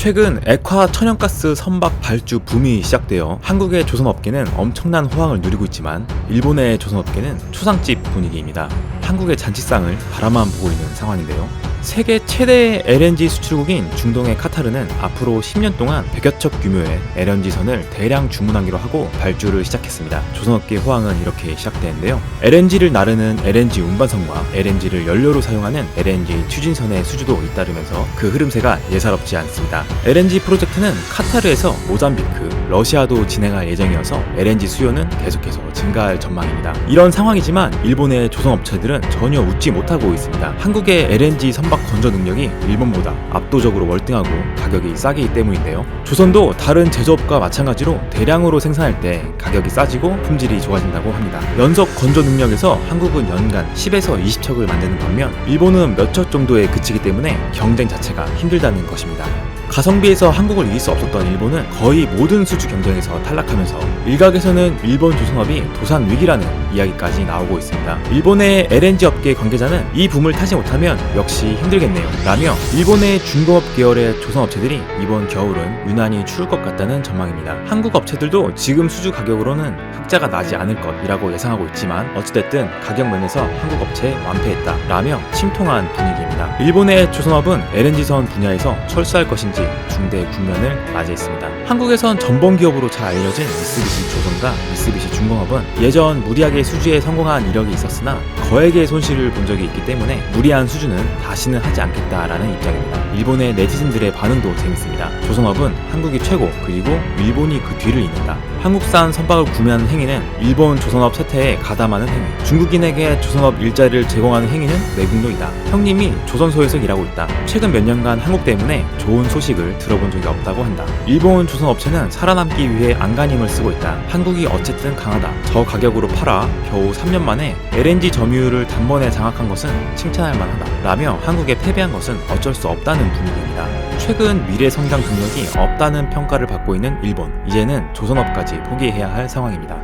최근 액화 천연가스 선박 발주 붐이 시작되어 한국의 조선업계는 엄청난 호황을 누리고 있지만 일본의 조선업계는 초상집 분위기입니다. 한국의 잔치상을 바라만 보고 있는 상황인데요. 세계 최대 LNG 수출국인 중동의 카타르는 앞으로 10년 동안 100여 척 규모의 LNG선을 대량 주문하기로 하고 발주를 시작했습니다. 조선업계 호황은 이렇게 시작되는데요. LNG를 나르는 LNG 운반선과 LNG를 연료로 사용하는 LNG 추진선의 수주도 잇따르면서 그 흐름세가 예사롭지 않습니다. LNG 프로젝트는 카타르에서 모잠비크, 러시아도 진행할 예정이어서 LNG 수요는 계속해서 증가할 전망입니다. 이런 상황이지만 일본의 조선업체들은 전혀 웃지 못하고 있습니다. 한국의 LNG 선박 건조 능력이 일본보다 압도적으로 월등하고 가격이 싸기 때문인데요. 조선도 다른 제조업과 마찬가지로 대량으로 생산할 때 가격이 싸지고 품질이 좋아진다고 합니다. 연속 건조 능력에서 한국은 연간 10에서 20척을 만드는 반면 일본은 몇 척 정도에 그치기 때문에 경쟁 자체가 힘들다는 것입니다. 가성비에서 한국을 이길 수 없었던 일본은 거의 모든 수주 경쟁에서 탈락하면서 일각에서는 일본 조선업이 도산 위기라는 이야기까지 나오고 있습니다. 일본의 LNG 업계 관계자는 이 붐을 타지 못하면 역시 힘들겠네요 라며 일본의 중공업 계열의 조선업체들이 이번 겨울은 유난히 추울 것 같다는 전망입니다. 한국 업체들도 지금 수주 가격으로는 흑자가 나지 않을 것이라고 예상하고 있지만 어찌됐든 가격 면에서 한국 업체 완패했다 라며 침통한 분위기입니다. 일본의 조선업은 LNG선 분야에서 철수할 것인지 중대 국면을 맞이했습니다. 한국에선 전범 기업으로 잘 알려진 미쓰비시 조선과 미쓰비시 중공업은 예전 무리하게 수주에 성공한 이력이 있었으나 거액의 손실을 본 적이 있기 때문에 무리한 수주는 다시는 하지 않겠다라는 입장입니다. 일본의 네티즌들의 반응도 재밌습니다. 조선업은 한국이 최고, 그리고 일본이 그 뒤를 잇는다. 한국산 선박을 구매하는 행위는 일본 조선업 쇠퇴에 가담하는 행위, 중국인에게 조선업 일자리를 제공하는 행위는 매국노이다. 형님이 조선소에서 일하고 있다. 최근 몇 년간 한국 때문에 좋은 소식을 들어본 적이 없다고 한다. 일본 조선업체는 살아남기 위해 안간힘을 쓰고 있다. 한국이 어쨌든 강하다. 저 가격으로 팔아 겨우 3년 만에 LNG 점유율을 단번에 장악한 것은 칭찬할 만하다 라며 한국에 패배한 것은 어쩔 수 없다는 분위기입니다. 최근 미래 성장 동력이 없다는 평가를 받고 있는 일본, 이제는 조선업까지 포기해야 할 상황입니다.